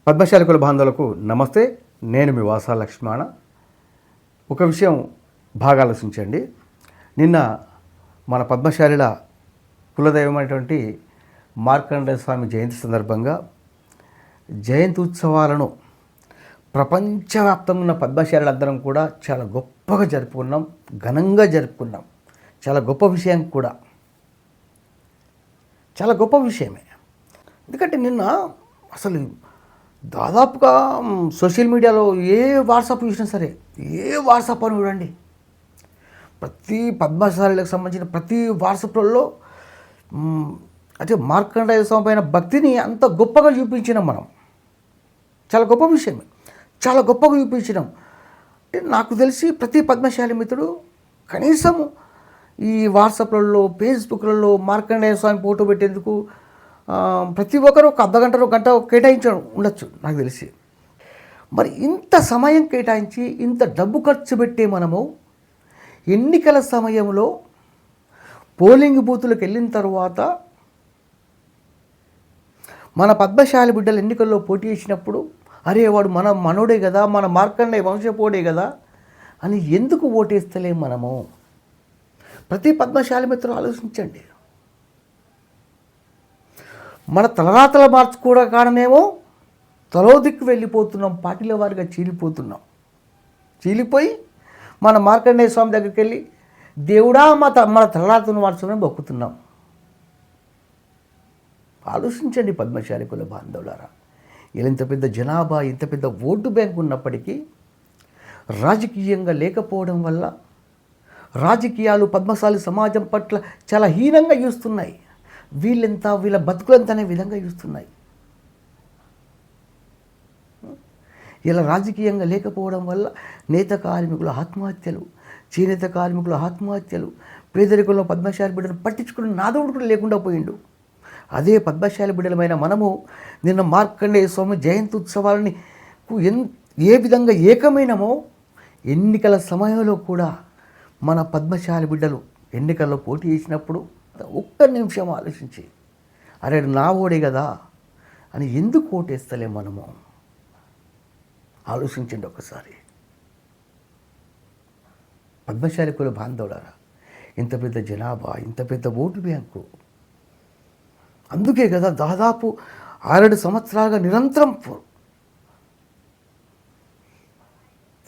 పద్మశాలి కుల బాంధవులకు నమస్తే. నేను మీ వాసా లక్ష్మణ. ఒక విషయం బాగా ఆలోచించండి. నిన్న మన పద్మశాలిల కులదైవమైనటువంటి మార్కండేయ స్వామి జయంతి సందర్భంగా జయంతి ఉత్సవాలను ప్రపంచవ్యాప్తంగా ఉన్న పద్మశాలిలందరం కూడా చాలా గొప్పగా జరుపుకున్నాం, ఘనంగా జరుపుకున్నాం. చాలా గొప్ప విషయం కూడా, చాలా గొప్ప విషయమే. ఎందుకంటే నిన్న అసలు దాదాపుగా సోషల్ మీడియాలో ఏ వాట్సాప్ చూసినా సరే, ఏ వాట్సాప్ అని చూడండి, ప్రతి పద్మశాలిలకు సంబంధించిన ప్రతి వాట్సాప్లలో అంటే మార్కండేయ స్వామి పైన భక్తిని అంత గొప్పగా చూపించినాం మనం. చాలా గొప్ప విషయమే, చాలా గొప్పగా చూపించినాం. అంటే నాకు తెలిసి ప్రతి పద్మశాలి మిత్రుడు కనీసం ఈ వాట్సాప్లలో, ఫేస్బుక్లలో మార్కండేయ స్వామి ఫోటో పెట్టేందుకు ప్రతి ఒక్కరు ఒక అర్ధగంట గంట కేటాయించడం ఉండొచ్చు నాకు తెలిసి. మరి ఇంత సమయం కేటాయించి ఇంత డబ్బు ఖర్చు పెట్టే మనము ఎన్నికల సమయంలో పోలింగ్ బూతులకు వెళ్ళిన తర్వాత మన పద్మశాలి బిడ్డలు ఎన్నికల్లో పోటీ చేసినప్పుడు అరే వాడు మన మనోడే కదా, మన మార్కండేయ వంశపోడే కదా అని ఎందుకు ఓటేస్తలేం మనము? ప్రతి పద్మశాలి మిత్రులు ఆలోచించండి. మన తలరాతలు మార్చుకోవడం కారణమేమో తలో దిక్కు వెళ్ళిపోతున్నాం, పార్టీల వారిగా చీలిపోయి మన మార్కండేయ స్వామి దగ్గరికి వెళ్ళి దేవుడా మన తలరాతను మార్చుకొని మొక్కుతున్నాం. ఆలోచించండి పద్మశాలి కుల బాంధవులారా. ఇంత పెద్ద జనాభా, ఇంత పెద్ద ఓటు బ్యాంక్ ఉన్నప్పటికీ రాజకీయంగా లేకపోవడం వల్ల రాజకీయాలు పద్మశాలి సమాజం పట్ల చాలా హీనంగా చూస్తున్నాయి. వీళ్ళెంత, వీళ్ళ బతుకులంత అనే విధంగా చూస్తున్నాయి. ఇలా రాజకీయంగా లేకపోవడం వల్ల నేత కార్మికుల ఆత్మహత్యలు, చేనేత కార్మికుల ఆత్మహత్యలు, పేదరికంలో పద్మశాలి బిడ్డలు పట్టించుకుని నాదవుడు కూడా లేకుండా పోయిండు. అదే పద్మశాలి బిడ్డలమైన మనము నిన్న మార్కండేయ స్వామి జయంతి ఉత్సవాలని ఏ విధంగా ఏకమైనమో ఎన్నికల సమయంలో కూడా మన పద్మశాలి బిడ్డలు ఎన్నికల్లో పోటీ చేసినప్పుడు ఒక్క నిమిషం ఆలోచించి అరే నా ఓడే కదా అని ఎందుకు ఓటేస్తలే మనము? ఆలోచించండి ఒకసారి. పద్మశాలి కుల బాంధవులారా, ఇంత పెద్ద జనాభా, ఇంత పెద్ద ఓటు బ్యాంకు, అందుకే కదా దాదాపు 6 సంవత్సరాలుగా నిరంతరం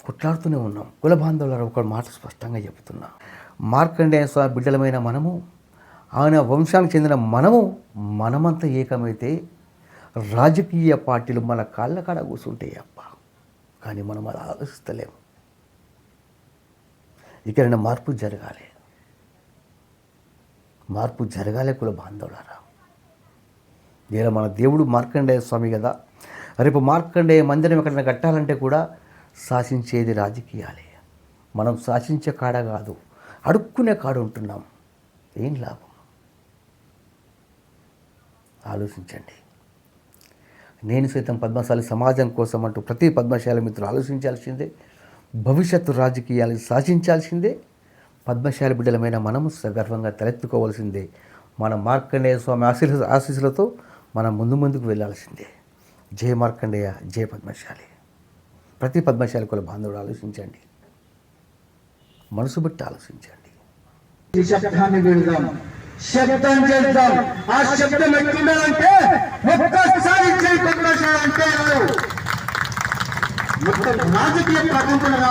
కొట్లాడుతూనే ఉన్నాం. కుల బాంధవులారా, ఒక మాట స్పష్టంగా చెబుతున్నా. మార్కండేయ స్వామి బిడ్డలమైన మనము, ఆయన వంశానికి చెందిన మనమంతా ఏకమైతే రాజకీయ పార్టీలు మన కాళ్ళ కాడ కూర్చుంటాయి అప్ప. కానీ మనం అలా ఆలోచిస్తలేము. ఇకైనా మార్పు జరగాలి కుల బాంధవులారా. ఇలా మన దేవుడు మార్కండేయ స్వామి కదా. రేపు మార్కండేయ మందిరం ఎక్కడైనా కట్టాలంటే కూడా శాసించేది రాజకీయాలే. మనం శాసించే కాడ కాదు, అడుక్కునే కాడ ఉంటున్నాం. ఏం లాభం? ఆలోచించండి. నేను సైతం పద్మశాలి సమాజం కోసం అంటూ ప్రతి పద్మశాలి మిత్రులు ఆలోచించాల్సిందే. భవిష్యత్తు రాజకీయాలు శాసించాల్సిందే. పద్మశాలి బిడ్డలమైన మనము సగర్వంగా తలెత్తుకోవాల్సిందే. మన మార్కండేయ స్వామి ఆశీస్సులతో మనం ముందుకు వెళ్ళాల్సిందే. జయ మార్కండేయ, జయ పద్మశాలి. ప్రతి పద్మశాలి కుల బాంధవుడు ఆలోచించండి, మనసు బట్టి ఆలోచించండి. శబ్దాన్ని విడదాం, శబ్దం చేద్దాం. ఆ శబ్దం ఎట్లుండాలంటే ఒక్కసారి జై పద్మశాలి అంటే మొత్తం రాజకీయ ప్రపంచంలో